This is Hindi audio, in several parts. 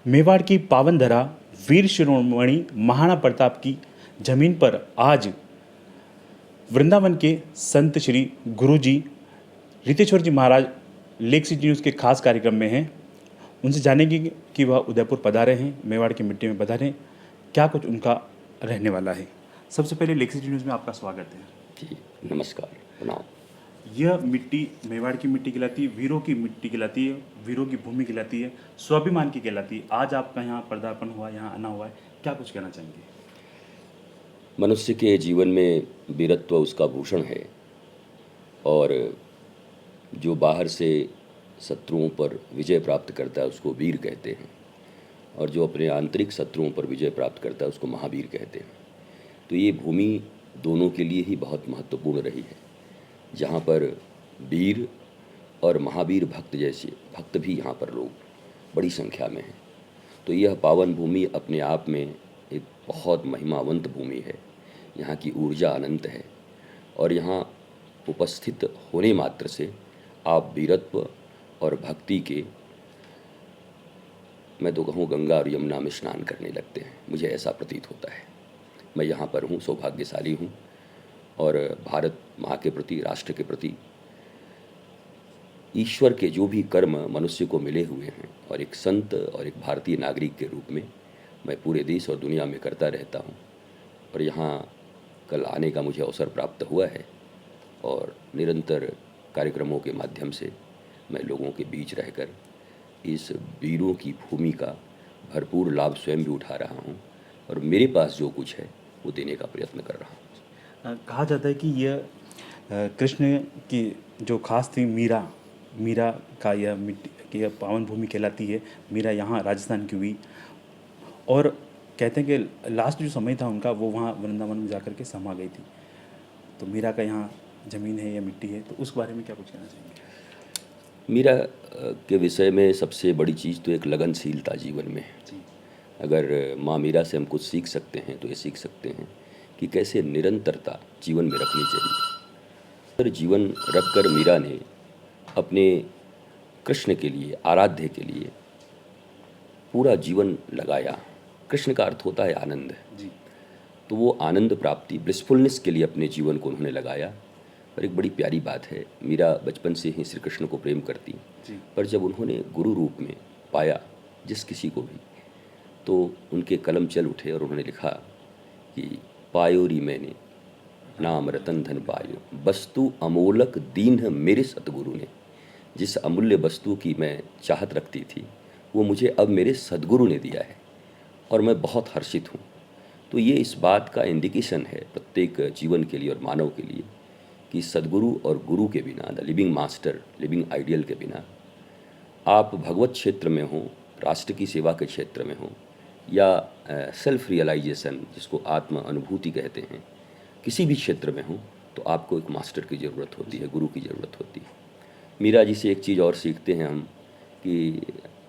मेवाड़ की पावन धरा वीर शिरोमणि महाराणा प्रताप की जमीन पर आज वृंदावन के संत श्री गुरु जी रितेश्वर जी महाराज लेक सिटी न्यूज़ के खास कार्यक्रम में हैं। उनसे जानेंगे कि वह उदयपुर पधारे हैं, मेवाड़ की मिट्टी में पधारे हैं, क्या कुछ उनका रहने वाला है। सबसे पहले लेक सिटी न्यूज़ में आपका स्वागत है जी। नमस्कार, प्रणाम। यह मिट्टी मेवाड़ की मिट्टी कहलाती है, वीरों की मिट्टी कहलाती है, वीरों की भूमि कहलाती है, स्वाभिमान की कहलाती है। आज आपका यहाँ पदार्पण हुआ, यहाँ आना हुआ है, क्या कुछ कहना चाहेंगे? मनुष्य के जीवन में वीरत्व उसका भूषण है और जो बाहर से शत्रुओं पर विजय प्राप्त करता है उसको वीर कहते हैं और जो अपने आंतरिक शत्रुओं पर विजय प्राप्त करता है उसको महावीर कहते हैं। तो ये भूमि दोनों के लिए ही बहुत महत्वपूर्ण रही है, जहाँ पर वीर और महावीर भक्त जैसे भक्त भी यहाँ पर लोग बड़ी संख्या में हैं। तो यह पावन भूमि अपने आप में एक बहुत महिमावंत भूमि है। यहाँ की ऊर्जा अनंत है और यहाँ उपस्थित होने मात्र से आप वीरत्व और भक्ति के, मैं तो कहूँ, गंगा और यमुना में स्नान करने लगते हैं। मुझे ऐसा प्रतीत होता है। मैं यहाँ पर हूँ, सौभाग्यशाली हूँ और भारत माँ के प्रति, राष्ट्र के प्रति, ईश्वर के जो भी कर्म मनुष्य को मिले हुए हैं और एक संत और एक भारतीय नागरिक के रूप में मैं पूरे देश और दुनिया में करता रहता हूँ। और यहाँ कल आने का मुझे अवसर प्राप्त हुआ है और निरंतर कार्यक्रमों के माध्यम से मैं लोगों के बीच रहकर इस वीरों की भूमि का भरपूर लाभ स्वयं भी उठा रहा हूँ और मेरे पास जो कुछ है वो देने का प्रयत्न कर रहा हूँ। कहा जाता है कि यह कृष्ण की जो खास थी मीरा का यह मिट्टी की यह पावन भूमि कहलाती है। मीरा यहाँ राजस्थान की हुई और कहते हैं कि लास्ट जो समय था उनका वो वहाँ वृंदावन में जाकर के समा गई थी। तो मीरा का यहाँ ज़मीन है या मिट्टी है, तो उस बारे में क्या कुछ कहना चाहेंगे? मीरा के विषय में सबसे बड़ी चीज़ तो एक लगनशीलता जीवन में है। जी। अगर माँ मीरा से हम कुछ सीख सकते हैं तो ये सीख सकते हैं कि कैसे निरंतरता जीवन में रखनी चाहिए। और जीवन रखकर मीरा ने अपने कृष्ण के लिए, आराध्य के लिए पूरा जीवन लगाया। कृष्ण का अर्थ होता है आनंद। जी। तो वो आनंद प्राप्ति, ब्लिसफुलनेस के लिए अपने जीवन को उन्होंने लगाया। और एक बड़ी प्यारी बात है, मीरा बचपन से ही श्री कृष्ण को प्रेम करती, पर जब उन्होंने गुरु रूप में पाया जिस किसी को भी, तो उनके कलम चल उठे और उन्होंने लिखा कि पायोरी मैंने नाम रतन धन पायो, वस्तु अमोलक दीन मेरे सतगुरु ने। जिस अमूल्य वस्तु की मैं चाहत रखती थी वो मुझे अब मेरे सदगुरु ने दिया है और मैं बहुत हर्षित हूँ। तो ये इस बात का इंडिकेशन है प्रत्येक जीवन के लिए और मानव के लिए कि सदगुरु और गुरु के बिना, the living master, living ideal के बिना, आप भगवत क्षेत्र में हो, राष्ट्र की सेवा के क्षेत्र में हो या सेल्फ रियलाइजेशन जिसको आत्म अनुभूति कहते हैं, किसी भी क्षेत्र में हो, तो आपको एक मास्टर की ज़रूरत होती है, गुरु की ज़रूरत होती है। मीरा जी से एक चीज़ और सीखते हैं हम कि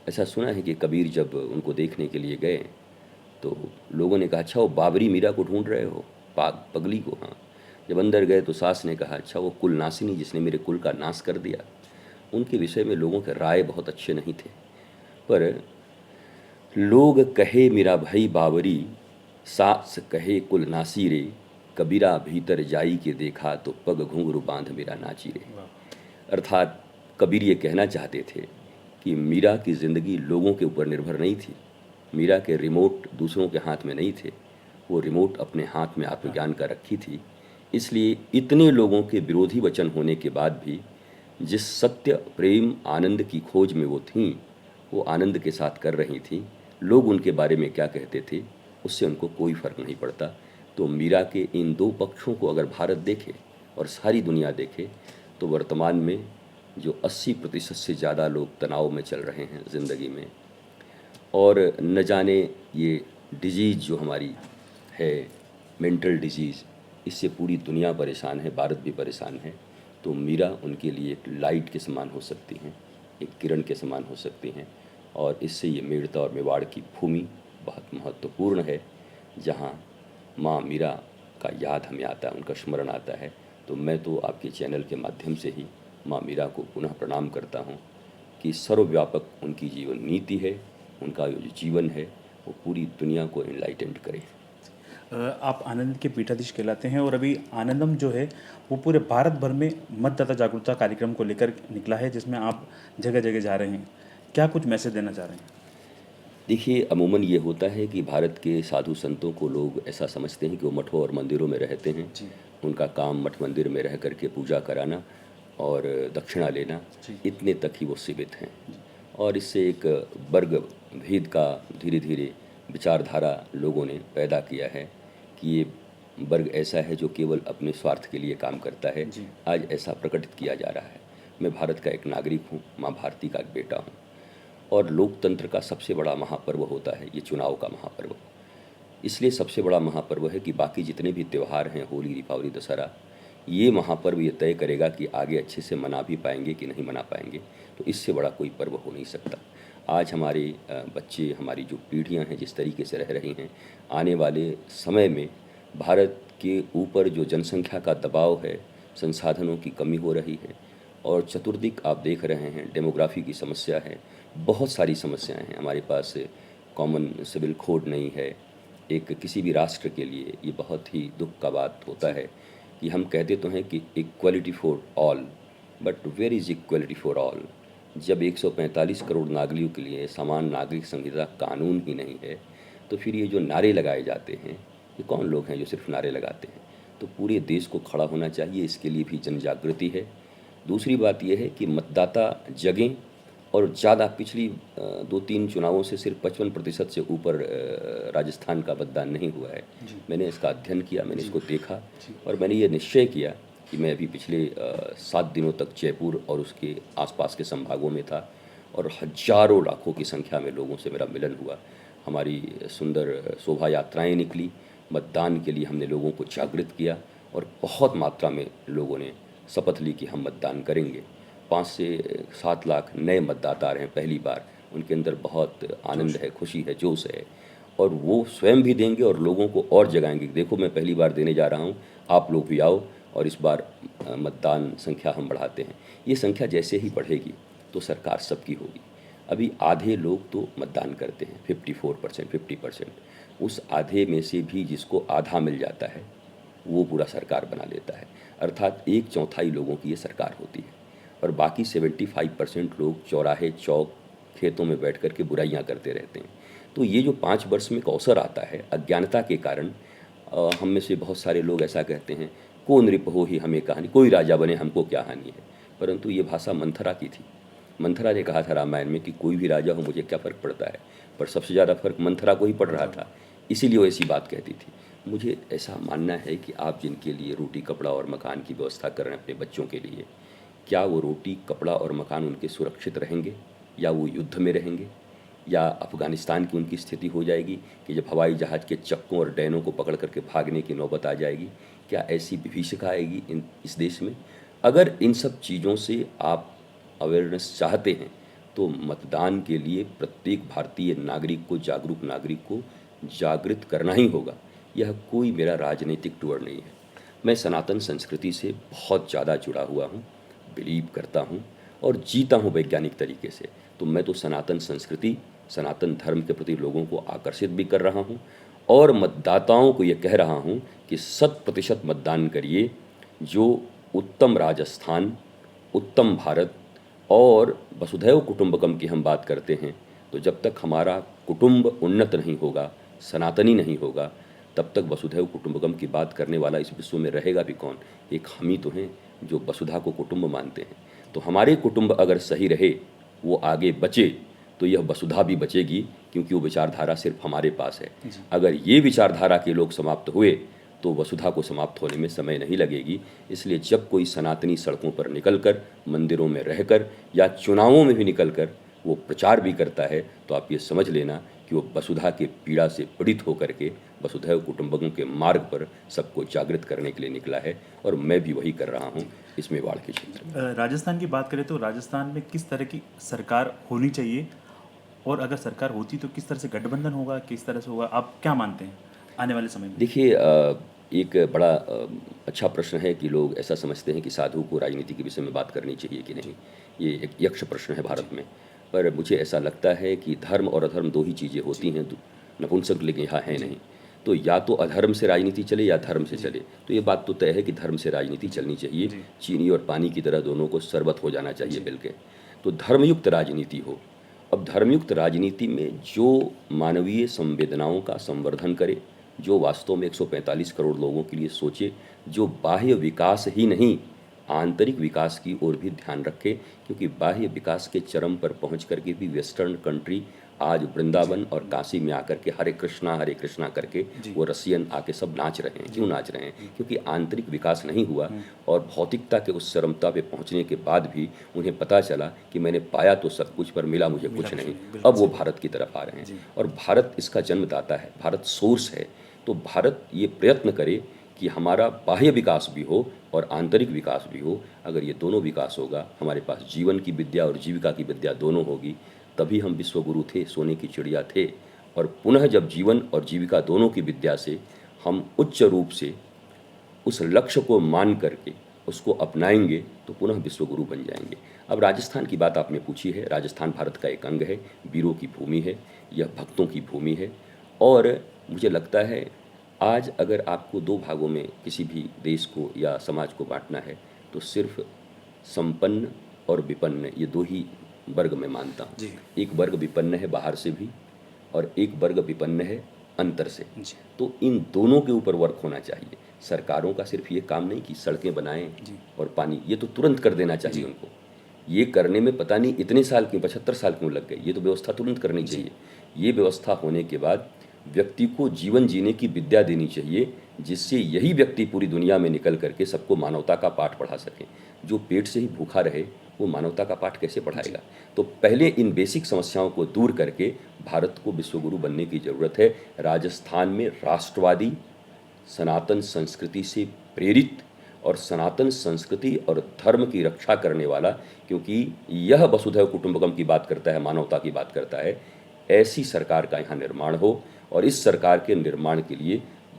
ऐसा सुना है कि कबीर जब उनको देखने के लिए गए तो लोगों ने कहा, अच्छा वो बाबरी मीरा को ढूंढ रहे हो, पगली को? हाँ। जब अंदर गए तो सास ने कहा, अच्छा वो कुल नासिनी जिसने मेरे कुल का नाश कर दिया। उनके विषय में लोगों के राय बहुत अच्छे नहीं थे, पर लोग कहे मेरा भाई बाबरी, सास कहे कुल नासी रे, कबीरा भीतर जाई के देखा तो पग घुंघरू बांध मेरा नाची रे। अर्थात कबीर ये कहना चाहते थे कि मीरा की ज़िंदगी लोगों के ऊपर निर्भर नहीं थी। मीरा के रिमोट दूसरों के हाथ में नहीं थे, वो रिमोट अपने हाथ में आत्मज्ञान का रखी थी। इसलिए इतने लोगों के विरोधी वचन होने के बाद भी जिस सत्य, प्रेम, आनंद की खोज में वो थीं, वो आनंद के साथ कर रही थीं। लोग उनके बारे में क्या कहते थे उससे उनको कोई फ़र्क नहीं पड़ता। तो मीरा के इन दो पक्षों को अगर भारत देखे और सारी दुनिया देखे तो वर्तमान में जो 80% से ज़्यादा लोग तनाव में चल रहे हैं ज़िंदगी में, और न जाने ये डिजीज़ जो हमारी है, मेंटल डिजीज़, इससे पूरी दुनिया परेशान है, भारत भी परेशान है। तो मीरा उनके लिए एक लाइट के समान हो सकती हैं, एक किरण के समान हो सकती हैं। और इससे ये मेड़ता और मेवाड़ की भूमि बहुत महत्वपूर्ण है, जहाँ माँ मीरा का याद हमें आता है, उनका स्मरण आता है। तो मैं तो आपके चैनल के माध्यम से ही माँ मीरा को पुनः प्रणाम करता हूँ कि सर्वव्यापक उनकी जीवन नीति है उनका जो जीवन है वो पूरी दुनिया को इनलाइटेंड करे। आप आनंद के पीठाधीश कहलाते हैं और अभी आनंदम जो है वो पूरे भारत भर में मतदाता जागरूकता कार्यक्रम को लेकर निकला है, जिसमें आप जगह जगह जा रहे हैं। क्या कुछ मैसेज देना चाह रहे हैं? देखिए, अमूमन ये होता है कि भारत के साधु संतों को लोग ऐसा समझते हैं कि वो मठों और मंदिरों में रहते हैं। जी। उनका काम मठ मंदिर में रह करके पूजा कराना और दक्षिणा लेना, जी। इतने तक ही वो सीमित हैं। और इससे एक वर्ग भेद का धीरे धीरे विचारधारा लोगों ने पैदा किया है कि ये वर्ग ऐसा है जो केवल अपने स्वार्थ के लिए काम करता है। जी। आज ऐसा प्रकटित किया जा रहा है। मैं भारत का एक नागरिक हूँ, माँ भारती का एक बेटा हूँ, और लोकतंत्र का सबसे बड़ा महापर्व होता है ये चुनाव का महापर्व। इसलिए सबसे बड़ा महापर्व है कि बाकी जितने भी त्यौहार हैं, होली, दीपावली, दशहरा, ये महापर्व ये तय करेगा कि आगे अच्छे से मना भी पाएंगे कि नहीं मना पाएंगे। तो इससे बड़ा कोई पर्व हो नहीं सकता। आज हमारे बच्चे, हमारी जो पीढ़ियां हैं जिस तरीके से रह रही हैं, आने वाले समय में भारत के ऊपर जो जनसंख्या का दबाव है, संसाधनों की कमी हो रही है, और चतुर्दिक आप देख रहे हैं डेमोग्राफी की समस्या है, बहुत सारी समस्याएं हैं। हमारे पास कॉमन सिविल कोड नहीं है। एक किसी भी राष्ट्र के लिए ये बहुत ही दुख का बात होता है कि हम कहते तो हैं कि equality for all, but where is equality for all? जब 145 करोड़ नागरिकों के लिए समान नागरिक संहिता कानून ही नहीं है, तो फिर ये जो नारे लगाए जाते हैं, ये कौन लोग हैं जो सिर्फ नारे लगाते हैं? तो पूरे देश को खड़ा होना चाहिए, इसके लिए भी जन जागृति है। दूसरी बात यह है कि मतदाता जगें, और ज़्यादा पिछली 2-3 चुनावों से सिर्फ 55% से ऊपर राजस्थान का मतदान नहीं हुआ है। मैंने इसका अध्ययन किया, मैंने इसको देखा, और मैंने ये निश्चय किया कि मैं अभी पिछले 7 दिनों तक जयपुर और उसके आसपास के संभागों में था, और हजारों लाखों की संख्या में लोगों से मेरा मिलन हुआ। हमारी सुंदर शोभा यात्राएँ निकली, मतदान के लिए हमने लोगों को जागृत किया, और बहुत मात्रा में लोगों ने शपथ ली कि हम मतदान करेंगे। 5 से 7 लाख नए मतदाता आ रहे हैं पहली बार। उनके अंदर बहुत आनंद है, खुशी है, जोश है, और वो स्वयं भी देंगे और लोगों को और जगाएंगे। देखो, मैं पहली बार देने जा रहा हूँ, आप लोग भी आओ, और इस बार मतदान संख्या हम बढ़ाते हैं। ये संख्या जैसे ही बढ़ेगी तो सरकार सबकी होगी। अभी आधे लोग तो मतदान करते हैं, 54%, 50%। उस आधे में से भी जिसको आधा मिल जाता है वो पूरा सरकार बना लेता है। अर्थात 1/4 लोगों की ये सरकार होती है, और बाकी 75% लोग चौराहे, चौक, खेतों में बैठ कर के बुराइयां करते रहते हैं। तो ये जो 5 वर्ष में एक अवसर आता है, अज्ञानता के कारण हम में से बहुत सारे लोग ऐसा कहते हैं, को नृप हो ही हमें कहानी, कोई राजा बने हमको क्या हानि है। परंतु ये भाषा मंथरा की थी। मंथरा ने कहा था रामायण में कि कोई भी राजा हो, मुझे क्या फ़र्क पड़ता है, पर सबसे ज़्यादा फर्क मंथरा को ही पड़ रहा था, इसीलिए वो ऐसी बात कहती थी। मुझे ऐसा मानना है कि आप जिनके लिए रोटी, कपड़ा और मकान की व्यवस्था कर रहे हैं अपने बच्चों के लिए, क्या वो रोटी, कपड़ा और मकान उनके सुरक्षित रहेंगे, या वो युद्ध में रहेंगे, या अफ़गानिस्तान की उनकी स्थिति हो जाएगी कि जब हवाई जहाज़ के चक्कों और डैनों को पकड़ करके भागने की नौबत आ जाएगी? क्या ऐसी विभीषिका आएगी इस देश में? अगर इन सब चीज़ों से आप अवेयरनेस चाहते हैं तो मतदान के लिए प्रत्येक भारतीय नागरिक को, जागरूक नागरिक को जागृत करना ही होगा। यह कोई मेरा राजनीतिक टूर नहीं है। मैं सनातन संस्कृति से बहुत ज़्यादा जुड़ा हुआ हूँ, बिलीव करता हूँ और जीता हूँ वैज्ञानिक तरीके से। तो मैं तो सनातन संस्कृति, सनातन धर्म के प्रति लोगों को आकर्षित भी कर रहा हूँ, और मतदाताओं को ये कह रहा हूँ कि 100% मतदान करिए। जो उत्तम राजस्थान, उत्तम भारत और वसुधैव कुटुंबकम की हम बात करते हैं, तो जब तक हमारा कुटुंब उन्नत नहीं होगा, सनातनी नहीं होगा, तब तक वसुधैव कुटुंबकम की बात करने वाला इस विश्व में रहेगा भी कौन? एक हम ही तो हैं जो वसुधा को कुटुंब मानते हैं। तो हमारे कुटुंब अगर सही रहे, वो आगे बचे, तो यह वसुधा भी बचेगी, क्योंकि वो विचारधारा सिर्फ हमारे पास है। अगर ये विचारधारा के लोग समाप्त हुए तो वसुधा को समाप्त होने में समय नहीं लगेगी। इसलिए जब कोई सनातनी सड़कों पर निकलकर, मंदिरों में रहकर, या चुनावों में भी निकलकर वो प्रचार भी करता है, तो आप ये समझ लेना कि वो वसुधा के पीड़ा से पीड़ित होकर के वसुधैव कुटुंबकम के मार्ग पर सबको जागृत करने के लिए निकला है, और मैं भी वही कर रहा हूँ इस मेवाड़ के क्षेत्र में। राजस्थान की बात करें तो राजस्थान में किस तरह की सरकार होनी चाहिए, और अगर सरकार होती तो किस तरह से गठबंधन होगा, किस तरह से होगा, आप क्या मानते हैं आने वाले समय में? देखिए, एक बड़ा अच्छा प्रश्न है कि लोग ऐसा समझते हैं कि साधु को राजनीति के विषय में बात करनी चाहिए कि नहीं। ये एक यक्ष प्रश्न है भारत में। पर मुझे ऐसा लगता है कि धर्म और अधर्म दो ही चीज़ें होती हैं, नपुंसक लिंग यहाँ है नहीं। तो या तो अधर्म से राजनीति चले या धर्म से चले। तो ये बात तो तय है कि धर्म से राजनीति चलनी चाहिए, चीनी और पानी की तरह दोनों को शरबत हो जाना चाहिए मिल के। तो धर्मयुक्त राजनीति हो। अब धर्मयुक्त राजनीति में जो मानवीय संवेदनाओं का संवर्धन करे, जो वास्तव में 145 करोड़ लोगों के लिए सोचे, जो बाह्य विकास ही नहीं आंतरिक विकास की ओर भी ध्यान रखे, क्योंकि बाह्य विकास के चरम पर पहुंच करके भी वेस्टर्न कंट्री आज वृंदावन और काशी में आकर के हरे कृष्णा करके वो रसियन आके सब नाच रहे हैं। क्यों नाच रहे हैं? क्योंकि आंतरिक विकास नहीं हुआ और भौतिकता के उस चरमता पे पहुंचने के बाद भी उन्हें पता चला कि मैंने पाया तो सब कुछ पर मिला मुझे कुछ नहीं। अब वो भारत की तरफ आ रहे हैं और भारत इसका जन्मदाता है, भारत सोर्स है। तो भारत ये प्रयत्न करे कि हमारा बाह्य विकास भी हो और आंतरिक विकास भी हो। अगर ये दोनों विकास होगा, हमारे पास जीवन की विद्या और जीविका की विद्या दोनों होगी, तभी हम विश्वगुरु थे, सोने की चिड़िया थे। और पुनः जब जीवन और जीविका दोनों की विद्या से हम उच्च रूप से उस लक्ष्य को मान करके उसको अपनाएंगे तो पुनः विश्वगुरु बन जाएंगे। अब राजस्थान की बात आपने पूछी है। राजस्थान भारत का एक अंग है, वीरों की भूमि है, यह भक्तों की भूमि है। और मुझे लगता है आज अगर आपको दो भागों में किसी भी देश को या समाज को बांटना है तो सिर्फ संपन्न और विपन्न, ये दो ही वर्ग मैं मानता हूँ। एक वर्ग विपन्न है बाहर से भी और एक वर्ग विपन्न है अंतर से। तो इन दोनों के ऊपर वर्क होना चाहिए। सरकारों का सिर्फ ये काम नहीं कि सड़कें बनाएं और पानी, ये तो तुरंत कर देना चाहिए उनको। ये करने में पता नहीं इतने साल क्यों, 75 साल क्यों लग गए। ये तो व्यवस्था तुरंत करनी चाहिए। ये व्यवस्था होने के बाद व्यक्ति को जीवन जीने की विद्या देनी चाहिए, जिससे यही व्यक्ति पूरी दुनिया में निकल करके सबको मानवता का पाठ पढ़ा सके। जो पेट से ही भूखा रहे वो मानवता का पाठ कैसे पढ़ाएगा? तो पहले इन बेसिक समस्याओं को दूर करके भारत को विश्वगुरु बनने की ज़रूरत है। राजस्थान में राष्ट्रवादी, सनातन संस्कृति से प्रेरित और सनातन संस्कृति और धर्म की रक्षा करने वाला, क्योंकि यह वसुधैव कुटुंबकम की बात करता है, मानवता की बात करता है, ऐसी सरकार का यहाँ निर्माण हो। और इस सरकार के निर्माण के लिए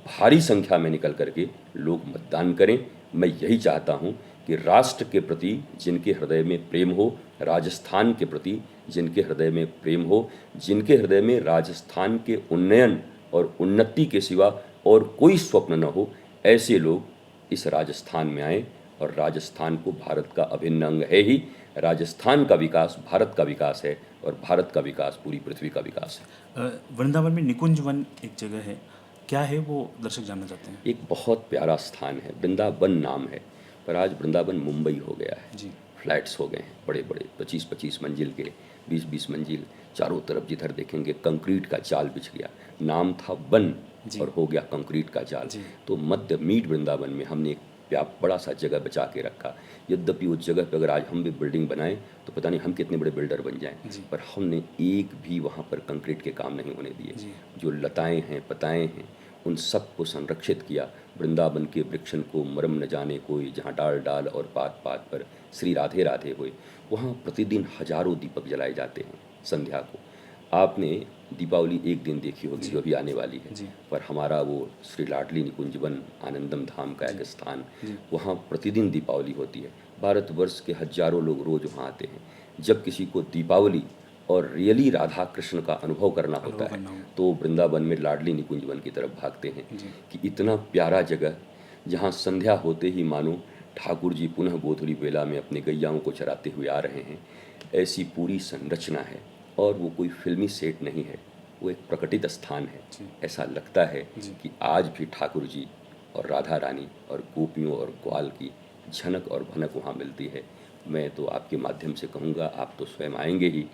भारी संख्या में निकल करके लोग मतदान करें। मैं यही चाहता हूँ कि राष्ट्र के प्रति जिनके हृदय में प्रेम हो, राजस्थान के प्रति जिनके हृदय में प्रेम हो, जिनके हृदय में राजस्थान के उन्नयन और उन्नति के सिवा और कोई स्वप्न न हो, ऐसे लोग इस राजस्थान में आएँ। और राजस्थान को भारत का अभिन्न अंग है ही। राजस्थान का विकास भारत का विकास है और भारत का विकास पूरी पृथ्वी का विकास है। वृंदावन में निकुंज वन एक जगह है, क्या है वो दर्शक जानना चाहते हैं? एक बहुत प्यारा स्थान है, वृंदावन नाम है, पर आज वृंदावन मुंबई हो गया है जी। फ्लैट्स हो गए हैं बड़े बड़े, 25-25 मंजिल के, 20-20 मंजिल, चारों तरफ जिधर देखेंगे कंक्रीट का जाल बिछ गया। नाम था वन और हो गया कंक्रीट का जाल। तो मध्य मीड वृंदावन में हमने एक बड़ा सा जगह बचा के रखा। यद्यपि उस जगह पर अगर आज हम भी बिल्डिंग बनाएं तो पता नहीं हम कितने बड़े बिल्डर बन जाएं, पर हमने एक भी वहाँ पर कंक्रीट के काम नहीं होने दिए। जो लताएं हैं, पताएं हैं, उन सब को संरक्षित किया। वृंदावन के वृक्षण को मरम न जाने कोई, जहाँ डाल डाल और पात पात पर श्री राधे राधे हुए। वहाँ प्रतिदिन हजारों दीपक जलाए जाते हैं संध्या को। आपने दीपावली एक दिन देखी होगी जो भी आने वाली है, पर हमारा वो श्री लाडली निकुंजवन आनंदम धाम का एक स्थान, वहाँ प्रतिदिन दीपावली होती है। भारतवर्ष के हजारों लोग रोज वहाँ आते हैं। जब किसी को दीपावली और रियली राधा कृष्ण का अनुभव करना होता है तो वृंदावन में लाडली निकुंजवन की तरफ भागते हैं कि इतना प्यारा जगह जहाँ संध्या होते ही मानो ठाकुर जी पुनः गोधूली बेला में अपने गैयाओं को चराते हुए आ रहे हैं। ऐसी पूरी संरचना है और वो कोई फिल्मी सेट नहीं है, वो एक प्रकटित स्थान है। ऐसा लगता है कि आज भी ठाकुर जी और राधा रानी और गोपियों और ग्वाल की झनक और भनक वहाँ मिलती है। मैं तो आपके माध्यम से कहूँगा, आप तो स्वयं आएंगे ही,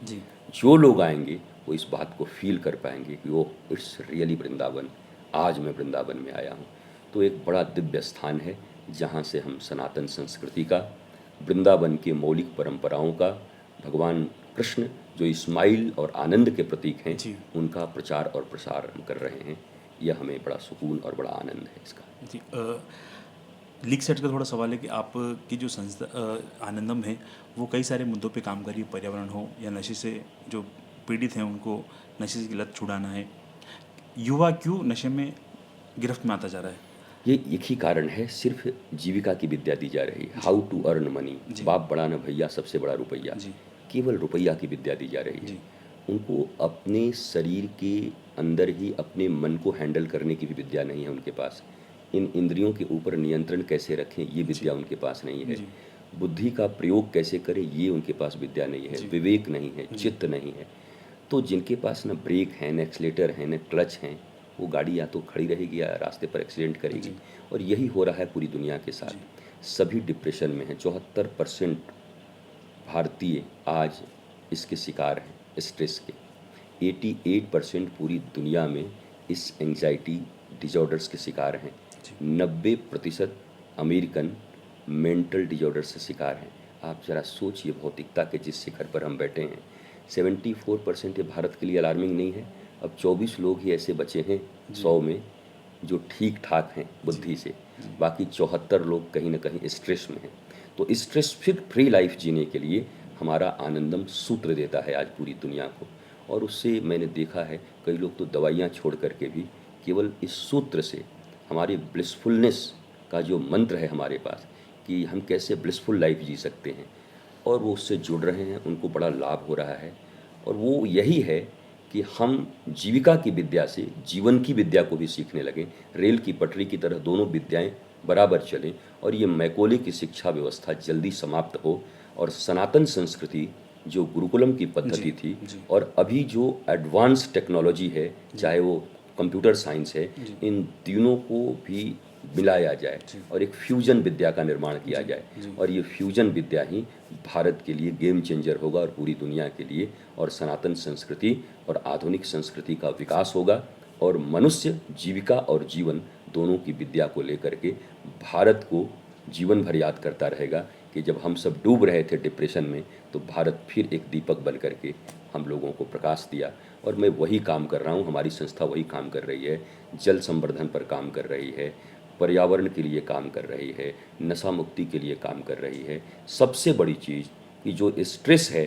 जो लोग आएंगे वो इस बात को फील कर पाएंगे कि वो इट्स रियली वृंदावन, आज मैं वृंदावन में आया हूँ। तो एक बड़ा दिव्य स्थान है जहाँ से हम सनातन संस्कृति का, वृंदावन के मौलिक परंपराओं का, भगवान कृष्ण जो इस्माइल और आनंद के प्रतीक हैं, उनका प्रचार और प्रसार हम कर रहे हैं। यह हमें बड़ा सुकून और बड़ा आनंद है इसका। जी, लीग सेट का थोड़ा सवाल है कि आपकी जो संस्था आनंदम है वो कई सारे मुद्दों पे काम कर रही है, पर्यावरण हो या नशे से जो पीड़ित हैं उनको नशे की लत छुड़ाना है। युवा क्यों नशे में गिरफ्त में आता जा रहा है? ये एक ही कारण है, सिर्फ जीविका की विद्या दी जा रही है, हाउ टू अर्न मनी। बाप बड़ा न भैया, सबसे बड़ा रुपया। केवल रुपया की विद्या दी जा रही है। उनको अपने शरीर के अंदर ही अपने मन को हैंडल करने की भी विद्या नहीं है उनके पास। इन इंद्रियों के ऊपर नियंत्रण कैसे रखें ये विद्या उनके पास नहीं है। बुद्धि का प्रयोग कैसे करें ये उनके पास विद्या नहीं है। विवेक नहीं है, चित्त नहीं है। तो जिनके पास न ब्रेक है, न एक्सीलेटर है, न क्लच हैं, वो गाड़ी या तो खड़ी रहेगी या रास्ते पर एक्सीडेंट करेगी। और यही हो रहा है पूरी दुनिया के साथ। सभी डिप्रेशन में हैं। 74% भारतीय आज इसके शिकार हैं, स्ट्रेस के। 88% पूरी दुनिया में इस एंजाइटी डिजॉर्डर्स के शिकार हैं। 90% अमेरिकन मेंटल डिजॉर्डर से शिकार हैं। आप ज़रा सोचिए भौतिकता के जिस शिखर पर हम बैठे हैं। 74% ये भारत के लिए अलार्मिंग नहीं है। अब 24 लोग ही ऐसे बचे हैं 100 में जो ठीक ठाक हैं बुद्धि से। बाकी 74 लोग कहीं ना कहीं स्ट्रेस में हैं। तो स्ट्रेस फ्री लाइफ जीने के लिए हमारा आनंदम सूत्र देता है आज पूरी दुनिया को। और उससे मैंने देखा है कई लोग तो दवाइयाँ छोड़ करके भी केवल इस सूत्र से हमारी ब्लिसफुलनेस का जो मंत्र है हमारे पास कि हम कैसे ब्लिसफुल लाइफ जी सकते हैं, और वो उससे जुड़ रहे हैं, उनको बड़ा लाभ हो रहा है। और वो यही है कि हम जीविका की विद्या से जीवन की विद्या को भी सीखने लगें। रेल की पटरी की तरह दोनों विद्याएं बराबर चलें और ये मैकोले की शिक्षा व्यवस्था जल्दी समाप्त हो और सनातन संस्कृति जो गुरुकुलम की पद्धति थी और अभी जो एडवांस टेक्नोलॉजी है, चाहे वो कंप्यूटर साइंस है, इन तीनों को भी मिलाया जाए और एक फ्यूजन विद्या का निर्माण किया जाए। और ये फ्यूजन विद्या ही भारत के लिए गेम चेंजर होगा और पूरी दुनिया के लिए। और सनातन संस्कृति और आधुनिक संस्कृति का विकास होगा और मनुष्य जीविका और जीवन दोनों की विद्या को लेकर के भारत को जीवन भर याद करता रहेगा कि जब हम सब डूब रहे थे डिप्रेशन में तो भारत फिर एक दीपक बन करके हम लोगों को प्रकाश दिया। और मैं वही काम कर रहा हूँ, हमारी संस्था वही काम कर रही है। जल संवर्धन पर काम कर रही है, पर्यावरण के लिए काम कर रही है, नशा मुक्ति के लिए काम कर रही है। सबसे बड़ी चीज़ कि जो स्ट्रेस है,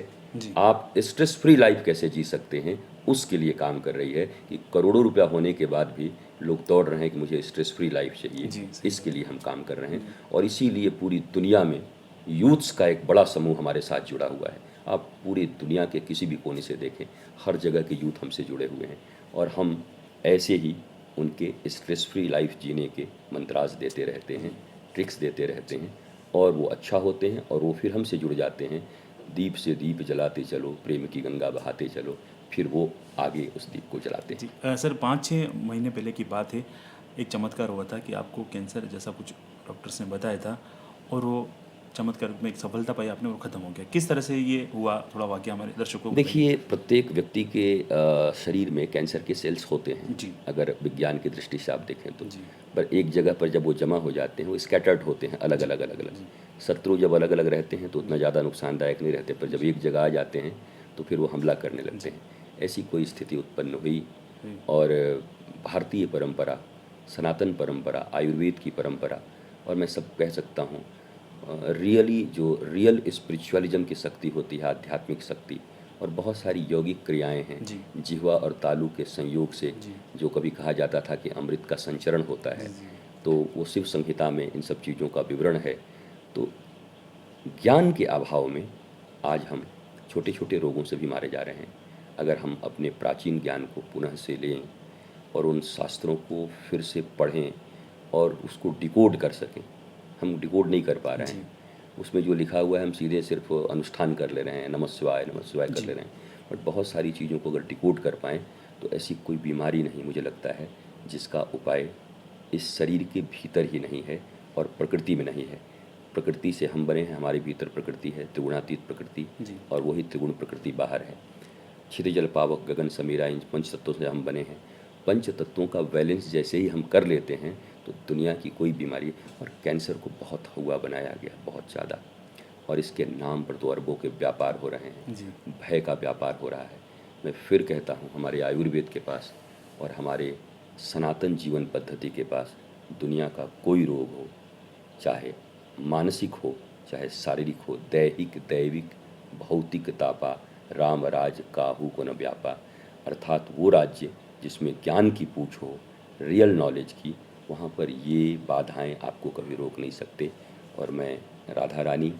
आप स्ट्रेस फ्री लाइफ कैसे जी सकते हैं उसके लिए काम कर रही है। कि करोड़ों रुपया होने के बाद भी लोग दौड़ रहे हैं कि मुझे स्ट्रेस फ्री लाइफ चाहिए, इसके लिए हम काम कर रहे हैं। और इसीलिए पूरी दुनिया में यूथ्स का एक बड़ा समूह हमारे साथ जुड़ा हुआ है। आप पूरी दुनिया के किसी भी कोने से देखें, हर जगह के यूथ हमसे जुड़े हुए हैं और हम ऐसे ही उनके स्ट्रेस फ्री लाइफ जीने के मंत्रास देते रहते हैं, ट्रिक्स देते रहते हैं और वो अच्छा होते हैं और वो फिर हमसे जुड़ जाते हैं। दीप से दीप जलाते चलो, प्रेम की गंगा बहाते चलो, फिर वो आगे उस दीप को जलाते हैं। सर 5-6 महीने पहले की बात है, एक चमत्कार हुआ था कि आपको कैंसर जैसा कुछ डॉक्टर्स ने बताया था और वो चमत्कार में एक सफलता पाई आपने, वो ख़त्म हो गया। किस तरह से ये हुआ, थोड़ा वाकया हमारे दर्शकों को देखिए, प्रत्येक व्यक्ति के शरीर में कैंसर के सेल्स होते हैं जी। अगर विज्ञान की दृष्टि से आप देखें तो। पर एक जगह पर जब वो जमा हो जाते हैं वो स्कैटर्ड होते हैं, अलग अलग अलग अलग। शत्रु जब अलग अलग रहते हैं तो उतना ज़्यादा नुकसानदायक नहीं रहते, पर जब एक जगह आ जाते हैं तो फिर वो हमला करने लगते हैं। ऐसी कोई स्थिति उत्पन्न हुई और भारतीय परंपरा, सनातन परंपरा, आयुर्वेद की परंपरा और मैं सब कह सकता हूँ रियली जो रियल स्पिरिचुअलिज्म की शक्ति होती है, आध्यात्मिक शक्ति, और बहुत सारी यौगिक क्रियाएं हैं जिह्वा और तालु के संयोग से, जो कभी कहा जाता था कि अमृत का संचरण होता है, तो वो शिव संहिता में इन सब चीज़ों का विवरण है। तो ज्ञान के अभाव में आज हम छोटे छोटे रोगों से भी मारे जा रहे हैं। अगर हम अपने प्राचीन ज्ञान को पुनः से लें और उन शास्त्रों को फिर से पढ़ें और उसको डिकोड कर सकें, हम डिकोड नहीं कर पा रहे हैं। उसमें जो लिखा हुआ है हम सीधे सिर्फ अनुष्ठान कर ले रहे हैं, नमः शिवाय कर ले रहे हैं। बट बहुत सारी चीज़ों को अगर डिकोड कर पाएँ तो ऐसी कोई बीमारी नहीं मुझे लगता है जिसका उपाय इस शरीर के भीतर ही नहीं है और प्रकृति में नहीं है। प्रकृति से हम बने हैं, हमारे भीतर प्रकृति है, त्रिगुणातीत प्रकृति, और वही त्रिगुण प्रकृति बाहर है। क्षितिज जल पावक गगन समीरा, इन पंच तत्वों से हम बने हैं। पंच तत्वों का बैलेंस जैसे ही हम कर लेते हैं तो दुनिया की कोई बीमारी, और कैंसर को बहुत हुआ बनाया गया, बहुत ज़्यादा, और इसके नाम पर तो अरबों के व्यापार हो रहे हैं, भय का व्यापार हो रहा है। मैं फिर कहता हूँ, हमारे आयुर्वेद के पास और हमारे सनातन जीवन पद्धति के पास दुनिया का कोई रोग हो, चाहे मानसिक हो चाहे शारीरिक हो, दैहिक दैविक भौतिक तापा, राम राज काहू को न व्यापा, अर्थात वो राज्य जिसमें ज्ञान की पूछ हो, रियल नॉलेज की, वहाँ पर ये बाधाएं आपको कभी रोक नहीं सकते। और मैं राधा रानी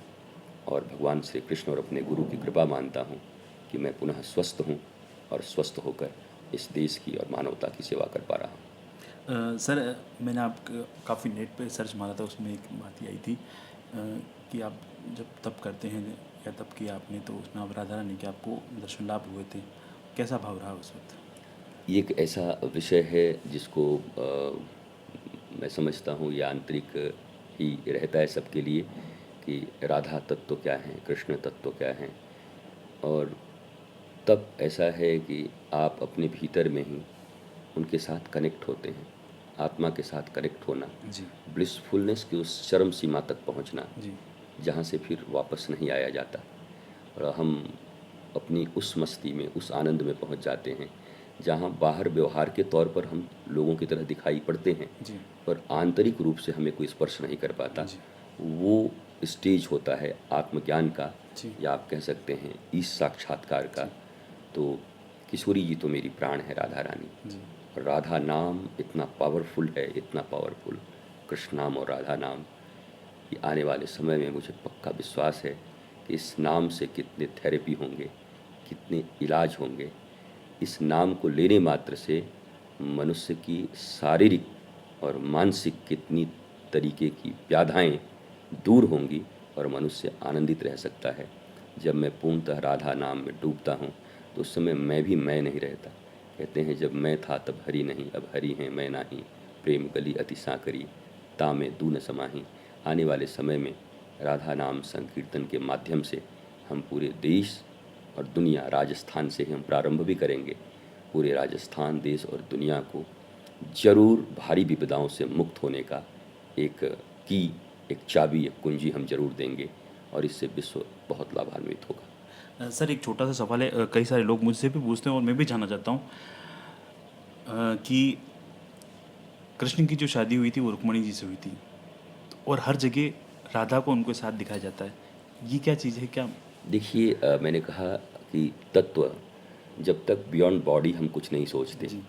और भगवान श्री कृष्ण और अपने गुरु की कृपा मानता हूँ कि मैं पुनः स्वस्थ हूँ और स्वस्थ होकर इस देश की और मानवता की सेवा कर पा रहा हूँ। सर, मैंने आप काफ़ी नेट पे सर्च मारा था, उसमें एक बात ये आई थी कि आप जब तप करते हैं या तप किया आपने, तो उसमें आप राधा रानी के आपको दर्शन लाभ हुए थे। कैसा भाव रहा उस वक्त? ये एक ऐसा विषय है जिसको मैं समझता हूँ ये आंतरिक ही रहता है सबके लिए कि राधा तत्व क्या है, कृष्ण तत्व क्या है। और तब ऐसा है कि आप अपने भीतर में ही उनके साथ कनेक्ट होते हैं, आत्मा के साथ कनेक्ट होना, जी ब्लिसफुलनेस की उस चरम सीमा तक पहुंचना जी जहाँ से फिर वापस नहीं आया जाता। और हम अपनी उस मस्ती में, उस आनंद में पहुंच जाते हैं जहाँ बाहर व्यवहार के तौर पर हम लोगों की तरह दिखाई पड़ते हैं, जी पर आंतरिक रूप से हमें कोई स्पर्श नहीं कर पाता। जी वो स्टेज होता है आत्मज्ञान का, जी या आप कह सकते हैं ईश साक्षात्कार का। तो किशोरी जी तो मेरी प्राण है, राधा रानी। जी और राधा नाम इतना पावरफुल है, इतना पावरफुल, कृष्ण नाम और राधा नाम। ये आने वाले समय में मुझे पक्का विश्वास है कि इस नाम से कितने थेरेपी होंगे, कितने इलाज होंगे। इस नाम को लेने मात्र से मनुष्य की शारीरिक और मानसिक कितनी तरीके की व्याधाएं दूर होंगी और मनुष्य आनंदित रह सकता है। जब मैं पूर्णतः राधा नाम में डूबता हूँ तो उस समय मैं भी मैं नहीं रहता। कहते हैं जब मैं था तब हरि नहीं, अब हरि हैं मैं नाही, प्रेम गली अति साकरी, तामे दून समाही। आने वाले समय में राधा नाम संकीर्तन के माध्यम से हम पूरे देश और दुनिया, राजस्थान से ही हम प्रारंभ भी करेंगे, पूरे राजस्थान, देश और दुनिया को जरूर भारी विपदाओं से मुक्त होने का एक की, एक चाबी, एक कुंजी हम जरूर देंगे और इससे विश्व बहुत लाभान्वित होगा। सर, एक छोटा सा सवाल है, कई सारे लोग मुझसे भी पूछते हैं और मैं भी जानना चाहता हूँ कि कृष्ण की जो शादी हुई थी वो रुक्मणी जी से हुई थी, और हर जगह राधा को उनके साथ दिखाया जाता है। ये क्या चीज़ है, क्या? देखिए, मैंने कहा कि तत्व, जब तक बियॉन्ड बॉडी हम कुछ नहीं सोचते। जी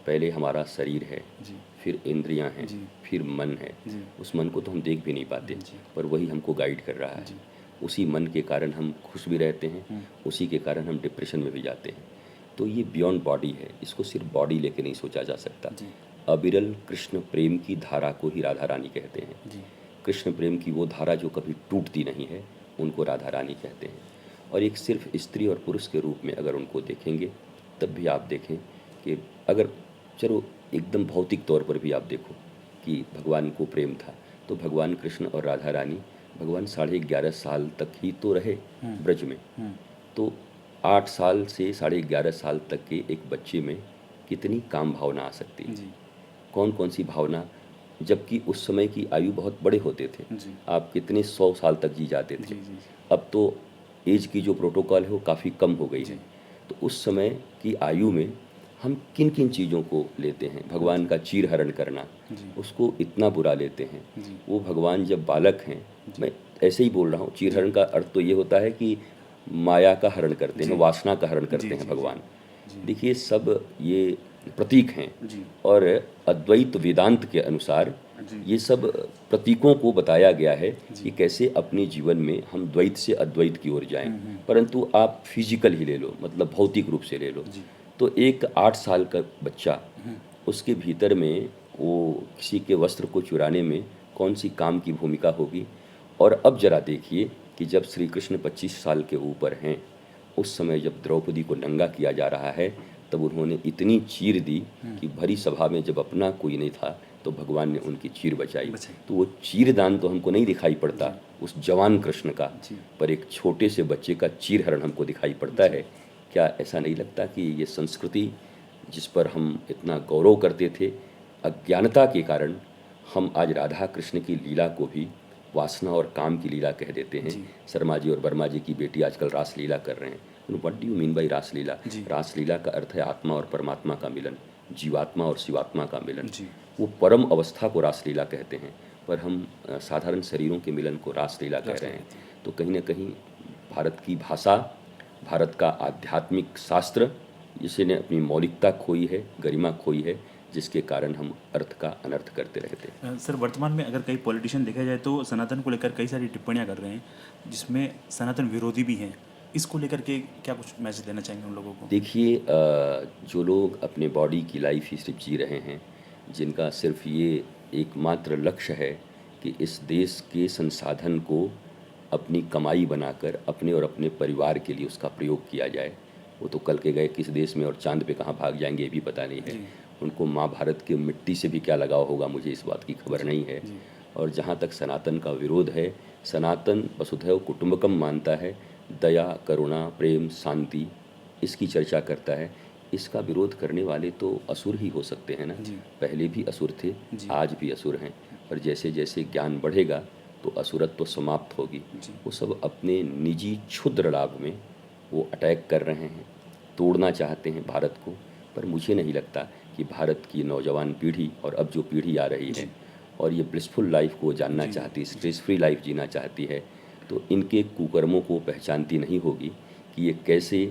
पहले हमारा शरीर है, जी फिर इंद्रियां हैं, जी फिर मन है। जी उस मन को तो हम देख भी नहीं पाते, जी पर वही हमको गाइड कर रहा है। जी उसी मन के कारण हम खुश भी रहते हैं, उसी के कारण हम डिप्रेशन में भी जाते हैं। तो ये बियॉन्ड बॉडी है, इसको सिर्फ बॉडी लेके नहीं सोचा जा सकता। जी अविरल कृष्ण प्रेम की धारा को ही राधा रानी कहते हैं। जी कृष्ण प्रेम की वो धारा जो कभी टूटती नहीं है, उनको राधा रानी कहते हैं। और एक सिर्फ स्त्री और पुरुष के रूप में अगर उनको देखेंगे, तब भी आप देखें कि अगर, चलो एकदम भौतिक तौर पर भी आप देखो कि भगवान को प्रेम था, तो भगवान कृष्ण और राधा रानी, भगवान 11.5 साल तक ही तो रहे ब्रज में। तो 8 साल से 11.5 साल तक के एक बच्चे में कितनी काम भावना आ सकती है, जी कौन कौन सी भावना, जबकि उस समय की आयु बहुत बड़े होते थे। जी आप कितने 100 साल तक जी जाते थे। जी जी अब तो एज की जो प्रोटोकॉल है वो काफ़ी कम हो गई है। तो उस समय की आयु में हम किन किन चीज़ों को लेते हैं, भगवान का चीर हरण करना, जी उसको इतना बुरा लेते हैं। जी वो भगवान जब बालक हैं, मैं ऐसे ही बोल रहा हूँ, चीर हरण का अर्थ तो ये होता है कि माया का हरण करते हैं, जी वासना का हरण जी करते जी हैं जी भगवान। जी देखिए, सब ये प्रतीक हैं। जी और अद्वैत वेदांत के अनुसार जी ये सब प्रतीकों को बताया गया है जी कि कैसे अपने जीवन में हम द्वैत से अद्वैत की ओर जाएं। परंतु आप फिजिकल ही ले लो, मतलब भौतिक रूप से ले लो, जी तो एक 8 साल का बच्चा, उसके भीतर में वो किसी के वस्त्र को चुराने में कौन सी काम की भूमिका होगी। और अब जरा देखिए कि जब श्री कृष्ण 25 साल के ऊपर हैं, उस समय जब द्रौपदी को नंगा किया जा रहा है, तब उन्होंने इतनी चीर दी कि भरी सभा में जब अपना कोई नहीं था तो भगवान ने उनकी चीर बचाई। बचाई। तो वो चीरदान तो हमको नहीं दिखाई पड़ता उस जवान कृष्ण का, जी। पर एक छोटे से बच्चे का चीर हरण हमको दिखाई पड़ता है। क्या ऐसा नहीं लगता कि ये संस्कृति जिस पर हम इतना गौरव करते थे, अज्ञानता के कारण हम आज राधा कृष्ण की लीला को भी वासना और काम की लीला कह देते हैं। शर्मा जी और वर्मा जी की बेटी आजकल रासलीला कर रहे हैं। What do you mean by Raslila? Raslila का अर्थ है आत्मा और परमात्मा का मिलन, जीवात्मा और शिवात्मा का मिलन। वो परम अवस्था को रासलीला कहते हैं, पर हम साधारण शरीरों के मिलन को रासलीला कह रहे हैं। तो कहीं ना कहीं भारत की भाषा, भारत का आध्यात्मिक शास्त्र, जिसने अपनी मौलिकता खोई है, गरिमा खोई है, जिसके कारण हम अर्थ का अनर्थ करते रहते हैं। सर, वर्तमान में अगर कई पॉलिटिशियन देखा जाए तो सनातन को लेकर कई सारी टिप्पणियां कर रहे हैं, जिसमें सनातन विरोधी भी हैं। इसको लेकर के क्या कुछ मैसेज देना चाहेंगे उन लोगों को? देखिए, जो लोग अपने बॉडी की लाइफ ही सिर्फ जी रहे हैं, जिनका सिर्फ ये एकमात्र लक्ष्य है कि इस देश के संसाधन को अपनी कमाई बनाकर अपने और अपने परिवार के लिए उसका प्रयोग किया जाए, वो तो कल के गए किस देश में और चांद पे कहाँ भाग जाएंगे ये भी पता नहीं है। उनको माँ भारत के मिट्टी से भी क्या लगाव होगा, मुझे इस बात की खबर नहीं है। और जहाँ तक सनातन का विरोध है, सनातन वसुधैव कुटुंबकम मानता है, दया, करुणा, प्रेम, शांति, इसकी चर्चा करता है। इसका विरोध करने वाले तो असुर ही हो सकते हैं ना। पहले भी असुर थे, आज भी असुर हैं, पर जैसे जैसे ज्ञान बढ़ेगा तो असुरत्व तो समाप्त होगी। वो सब अपने निजी क्षुद्र लाभ में वो अटैक कर रहे हैं, तोड़ना चाहते हैं भारत को। पर मुझे नहीं लगता कि भारत की नौजवान पीढ़ी और अब जो पीढ़ी आ रही है और ये ब्लिसफुल लाइफ को जानना चाहती है, स्ट्रेस फ्री लाइफ जीना चाहती है, तो इनके कुकर्मों को पहचानती नहीं होगी कि ये कैसे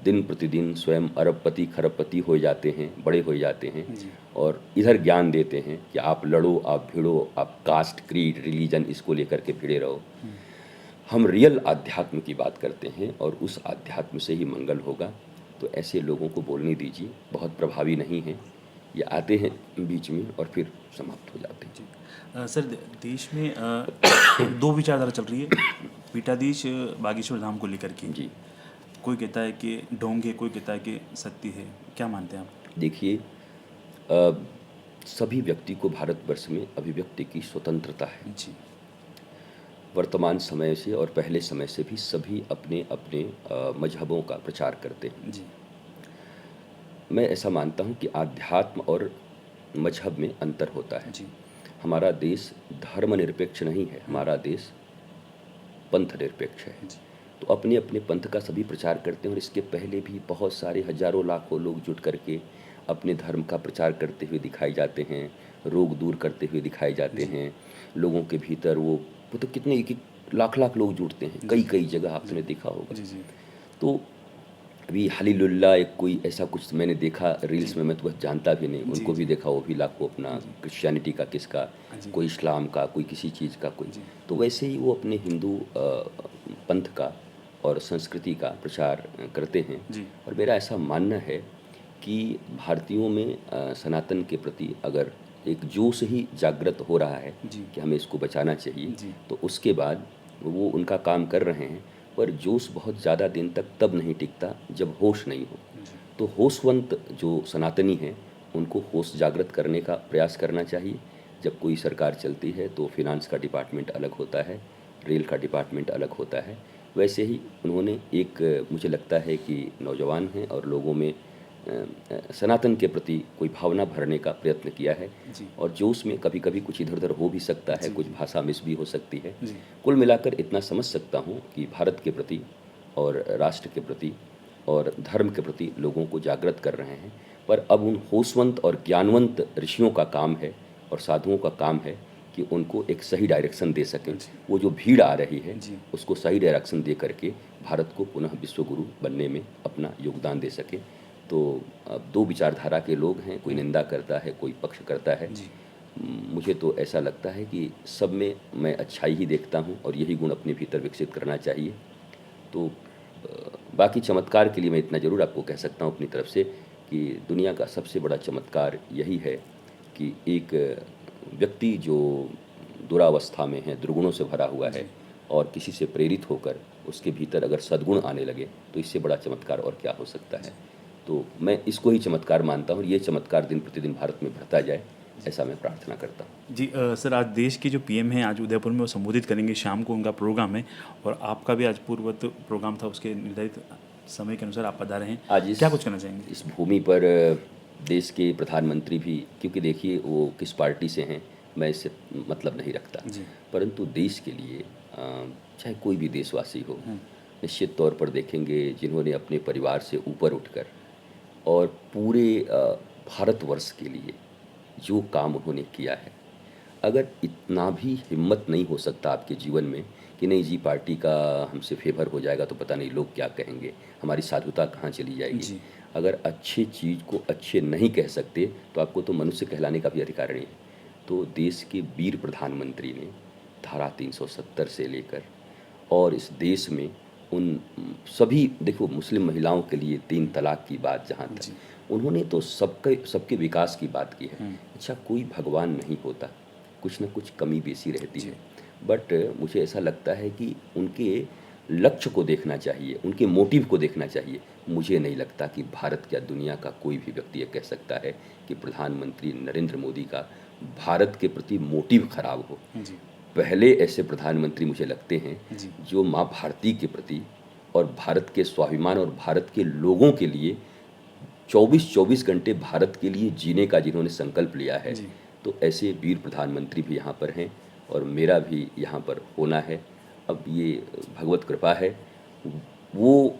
दिन प्रतिदिन स्वयं अरबपति खरबपति हो जाते हैं, बड़े हो जाते हैं और इधर ज्ञान देते हैं कि आप लड़ो, आप भिड़ो, आप कास्ट, क्रीड, रिलीजन इसको लेकर के भिड़े रहो। हम रियल आध्यात्म की बात करते हैं और उस आध्यात्म से ही मंगल होगा। तो ऐसे लोगों को बोलने दीजिए, बहुत प्रभावी नहीं हैं। ये आते हैं बीच में और फिर समाप्त हो जाते हैं। सर, देश में दो विचारधारा चल रही है पीठाधीश बागेश्वर धाम को लेकर के। जी, कोई कहता है कि ढोंग है, कोई कहता है कि सत्य है। क्या मानते हैं आप? देखिए, सभी व्यक्ति को भारतवर्ष में अभिव्यक्ति की स्वतंत्रता है। जी वर्तमान समय से और पहले समय से भी सभी अपने अपने मजहबों का प्रचार करते हैं। जी मैं ऐसा मानता हूँ कि आध्यात्म और मजहब में अंतर होता है। जी हमारा देश धर्मनिरपेक्ष नहीं है, हमारा देश पंथ निरपेक्ष है। जी तो अपने अपने पंथ का सभी प्रचार करते हैं और इसके पहले भी बहुत सारे हजारों लाखों लोग जुट करके अपने धर्म का प्रचार करते हुए दिखाए जाते हैं, रोग दूर करते हुए दिखाए जाते हैं। लोगों के भीतर वो तो कितने एक लाख लाख लोग जुटते हैं, कई कई जगह आपने देखा होगा। जी तो अभी हालेलुया एक कोई ऐसा कुछ मैंने देखा रील्स में, मैं तो बस जानता भी नहीं, उनको भी देखा, वो भी लाखों अपना क्रिश्चियनिटी का किसका, कोई इस्लाम का, कोई किसी चीज़ का, कोई। तो वैसे ही वो अपने हिंदू पंथ का और संस्कृति का प्रचार करते हैं। और मेरा ऐसा मानना है कि भारतीयों में सनातन के प्रति अगर एक जोश ही जागृत हो रहा है कि हमें इसको बचाना चाहिए, तो उसके बाद वो उनका काम कर रहे हैं। पर जोश बहुत ज़्यादा दिन तक तब नहीं टिकता जब होश नहीं हो। तो होशवंत जो सनातनी हैं उनको होश जागृत करने का प्रयास करना चाहिए। जब कोई सरकार चलती है तो फिनांस का डिपार्टमेंट अलग होता है, रेल का डिपार्टमेंट अलग होता है। वैसे ही उन्होंने एक मुझे लगता है कि नौजवान हैं और लोगों में सनातन के प्रति कोई भावना भरने का प्रयत्न किया है। और जोश में कभी कभी कुछ इधर उधर हो भी सकता है, कुछ भाषा मिस भी हो सकती है। कुल मिलाकर इतना समझ सकता हूँ कि भारत के प्रति और राष्ट्र के प्रति और धर्म के प्रति लोगों को जागृत कर रहे हैं। पर अब उन होशवंत और ज्ञानवंत ऋषियों का काम है और साधुओं का काम है कि उनको एक सही डायरेक्शन दे सकें। वो जो भीड़ आ रही है उसको सही डायरेक्शन दे करके भारत को पुनः विश्वगुरु बनने में अपना योगदान दे सके। तो अब दो विचारधारा के लोग हैं, कोई निंदा करता है, कोई पक्ष करता है। मुझे तो ऐसा लगता है कि सब में मैं अच्छाई ही देखता हूँ और यही गुण अपने भीतर विकसित करना चाहिए। तो बाकी चमत्कार के लिए मैं इतना ज़रूर आपको कह सकता हूँ अपनी तरफ से कि दुनिया का सबसे बड़ा चमत्कार यही है कि एक व्यक्ति जो दुरावस्था में है, दुर्गुणों से भरा हुआ है और किसी से प्रेरित होकर उसके भीतर अगर सद्गुण आने लगे तो इससे बड़ा चमत्कार और क्या हो सकता है। तो मैं इसको ही चमत्कार मानता हूँ। ये चमत्कार दिन प्रतिदिन भारत में बढ़ता जाए, ऐसा मैं प्रार्थना करता हूँ। जी सर, आज देश के जो पीएम हैं आज उदयपुर में वो संबोधित करेंगे, शाम को उनका प्रोग्राम है और आपका भी आज पूर्ववत प्रोग्राम था, उसके निर्धारित समय के अनुसार आप पधारे हैं। आज क्या कुछ कहना चाहेंगे? इस भूमि पर देश के प्रधानमंत्री भी, क्योंकि देखिए वो किस पार्टी से हैं मैं इससे मतलब नहीं रखता, परंतु देश के लिए चाहे कोई भी देशवासी हो, निश्चित तौर पर देखेंगे जिन्होंने अपने परिवार से ऊपर उठकर और पूरे भारतवर्ष के लिए जो काम उन्होंने किया है, अगर इतना भी हिम्मत नहीं हो सकता आपके जीवन में कि नहीं जी पार्टी का हमसे फेवर हो जाएगा तो पता नहीं लोग क्या कहेंगे, हमारी साधुता कहाँ चली जाएगी। अगर अच्छी चीज़ को अच्छे नहीं कह सकते तो आपको तो मनुष्य कहलाने का भी अधिकार नहीं है। तो देश के वीर प्रधानमंत्री ने धारा 370 से लेकर और इस देश में उन सभी, देखो मुस्लिम महिलाओं के लिए 3 तलाक की बात जहाँ तक, उन्होंने तो सबके सबके विकास की बात की है। अच्छा, कोई भगवान नहीं होता, कुछ न कुछ कमी बेसी रहती है, बट मुझे ऐसा लगता है कि उनके लक्ष्य को देखना चाहिए, उनके मोटिव को देखना चाहिए। मुझे नहीं लगता कि भारत या दुनिया का कोई भी व्यक्ति ये कह सकता है कि प्रधानमंत्री नरेंद्र मोदी का भारत के प्रति मोटिव खराब हो। पहले ऐसे प्रधानमंत्री मुझे लगते हैं जो माँ भारती के प्रति और भारत के स्वाभिमान और भारत के लोगों के लिए 24-24 घंटे भारत के लिए जीने का जिन्होंने संकल्प लिया है। तो ऐसे वीर प्रधानमंत्री भी यहाँ पर हैं और मेरा भी यहाँ पर होना है। अब ये भगवत कृपा है, वो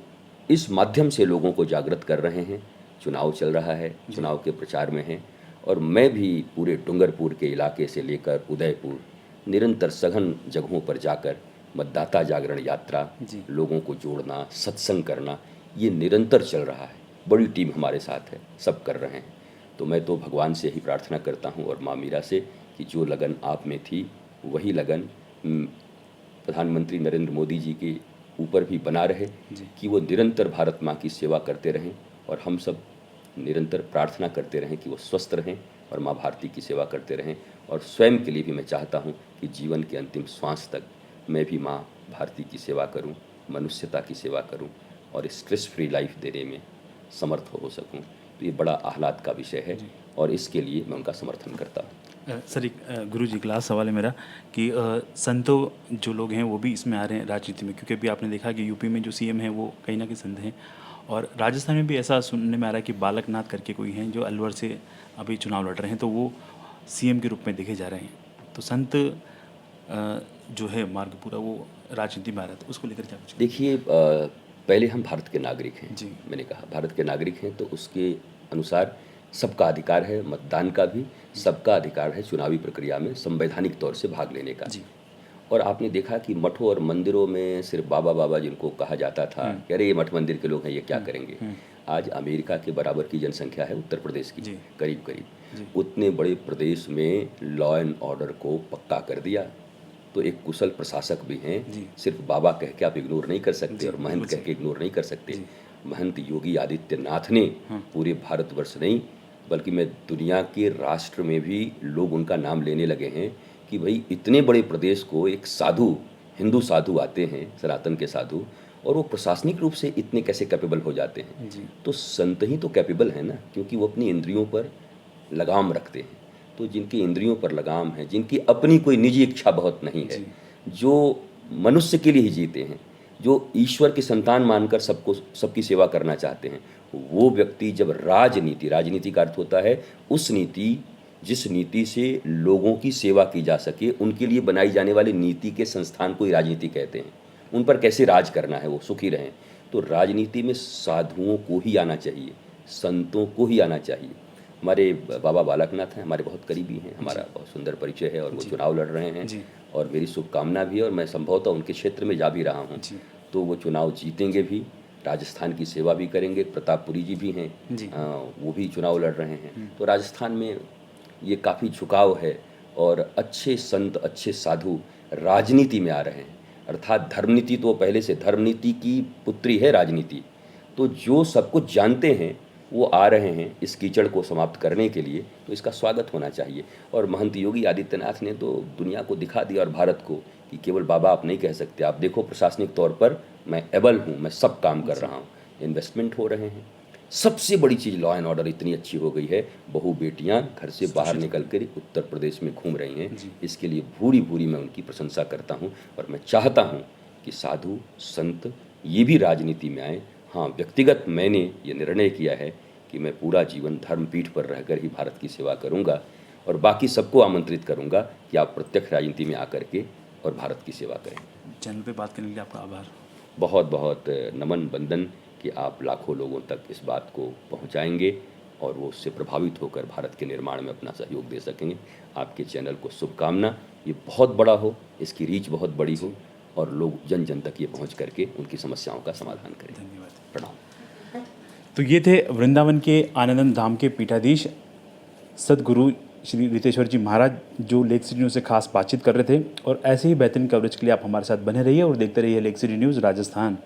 इस माध्यम से लोगों को जागृत कर रहे हैं। चुनाव चल रहा है, चुनाव के प्रचार में हैं और मैं भी पूरे डूंगरपुर के इलाके से लेकर उदयपुर निरंतर सघन जगहों पर जाकर मतदाता जागरण यात्रा, लोगों को जोड़ना, सत्संग करना, ये निरंतर चल रहा है। बड़ी टीम हमारे साथ है, सब कर रहे हैं। तो मैं तो भगवान से ही प्रार्थना करता हूँ और माँ मीरा से कि जो लगन आप में थी वही लगन प्रधानमंत्री नरेंद्र मोदी जी के ऊपर भी बना रहे, कि वो निरंतर भारत माँ की सेवा करते रहें और हम सब निरंतर प्रार्थना करते रहें कि वो स्वस्थ रहें और माँ भारती की सेवा करते रहें। और स्वयं के लिए भी मैं चाहता हूँ कि जीवन के अंतिम श्वास तक मैं भी माँ भारती की सेवा करूँ, मनुष्यता की सेवा करूँ और स्ट्रेस फ्री लाइफ देने में समर्थ हो सकूँ। तो ये बड़ा आह्लाद का विषय है और इसके लिए मैं उनका समर्थन करता हूँ। सर, एक गुरु जी क्लास सवाल है मेरा कि संतों जो लोग हैं वो भी इसमें आ रहे हैं राजनीति में, क्योंकि अभी आपने देखा कि यूपी में जो सीएम है वो कहीं ना कहीं संत हैं और राजस्थान में भी ऐसा सुनने में आ रहा है कि बालक नाथ करके कोई हैं जो अलवर से अभी चुनाव लड़ रहे हैं, तो वो सीएम के रूप में देखे जा रहे हैं। तो संत जो है मार्ग पूरा वो राजनीति में आ रहा है, तो उसको लेकर क्या कुछ? देखिए, पहले हम भारत के नागरिक हैं जी। मैंने कहा भारत के नागरिक हैं, तो उसके अनुसार सबका अधिकार है मतदान का भी, सबका अधिकार है चुनावी प्रक्रिया में संवैधानिक तौर से भाग लेने का। जी। और आपने देखा कि मठों और मंदिरों में सिर्फ बाबा बाबा जिनको कहा जाता था कि अरे ये मठ मंदिर के लोग हैं, ये क्या करेंगे, आज अमेरिका के बराबर की जनसंख्या है उत्तर प्रदेश की, करीब करीब उतने बड़े प्रदेश में लॉ एंड ऑर्डर को पक्का कर दिया। तो एक कुशल प्रशासक भी हैं, सिर्फ बाबा कह के आप इग्नोर नहीं कर सकते और महंत कह के इग्नोर नहीं कर सकते। महंत योगी आदित्यनाथ ने पूरे भारतवर्ष नहीं बल्कि मैं दुनिया के राष्ट्र में भी लोग उनका नाम लेने लगे हैं कि भाई इतने बड़े प्रदेश को एक साधु, हिंदू साधु आते हैं, सनातन के साधु, और वो प्रशासनिक रूप से इतने कैसे कैपेबल हो जाते हैं। तो संत ही तो कैपेबल है ना, क्योंकि वो अपनी इंद्रियों पर लगाम रखते हैं। तो जिनकी इंद्रियों पर लगाम है, जिनकी अपनी कोई निजी इच्छा बहुत नहीं है, जो मनुष्य के लिए ही जीते हैं, जो ईश्वर की संतान मानकर सबको सबकी सेवा करना चाहते हैं, वो व्यक्ति जब राजनीति का अर्थ होता है उस नीति जिस नीति से लोगों की सेवा की जा सके, उनके लिए बनाई जाने वाली नीति के संस्थान को ही राजनीति कहते हैं। उन पर कैसे राज करना है, वो सुखी रहें। तो राजनीति में साधुओं को ही आना चाहिए, संतों को ही आना चाहिए। हमारे बाबा बालकनाथ हैं, हमारे बहुत करीबी हैं, हमारा बहुत सुंदर परिचय है और वो चुनाव लड़ रहे हैं और मेरी शुभकामना भी है और मैं संभवतः उनके क्षेत्र में जा भी रहा हूँ। तो वो चुनाव जीतेंगे भी, राजस्थान की सेवा भी करेंगे। प्रतापपुरी जी भी हैं, वो भी चुनाव लड़ रहे हैं। तो राजस्थान में ये काफ़ी झुकाव है और अच्छे संत, अच्छे साधु राजनीति में आ रहे हैं। अर्थात धर्मनीति तो पहले से, धर्मनीति की पुत्री है राजनीति। तो जो सब कुछ जानते हैं वो आ रहे हैं इस कीचड़ को समाप्त करने के लिए, तो इसका स्वागत होना चाहिए। और महंत योगी आदित्यनाथ ने तो दुनिया को दिखा दिया और भारत को कि केवल बाबा आप नहीं कह सकते। आप देखो प्रशासनिक तौर पर मैं एबल हूँ, मैं सब काम कर रहा हूँ, इन्वेस्टमेंट हो रहे हैं। सबसे बड़ी चीज़ लॉ एंड ऑर्डर इतनी अच्छी हो गई है, बहू बेटियां घर से बाहर निकल कर उत्तर प्रदेश में घूम रही हैं। इसके लिए भूरी भूरी मैं उनकी प्रशंसा करता हूं और मैं चाहता हूं कि साधु संत ये भी राजनीति में आए। हाँ, व्यक्तिगत मैंने ये निर्णय किया है कि मैं पूरा जीवन धर्मपीठ पर रहकर ही भारत की सेवा करूँगा और बाकी सबको आमंत्रित करूँगा कि आप प्रत्यक्ष राजनीति में आकर के और भारत की सेवा करें। चैनल पे बात करने के लिए आपका आभार। बहुत बहुत नमन बंदन कि आप लाखों लोगों तक इस बात को पहुंचाएंगे और वो उससे प्रभावित होकर भारत के निर्माण में अपना सहयोग दे सकेंगे। आपके चैनल को शुभकामना, ये बहुत बड़ा हो, इसकी रीच बहुत बड़ी हो और लोग जन जन तक ये पहुंच करके उनकी समस्याओं का समाधान करें। धन्यवाद। प्रणाम। तो ये थे वृंदावन के आनंद धाम के पीठाधीश सदगुरु श्री रितेश्वर जी महाराज, जो लेक सिटी न्यूज़ से खास बातचीत कर रहे थे। और ऐसे ही बेहतरीन कवरेज के लिए आप हमारे साथ बने रहिए और देखते रहिए लेक सिटी न्यूज़ राजस्थान।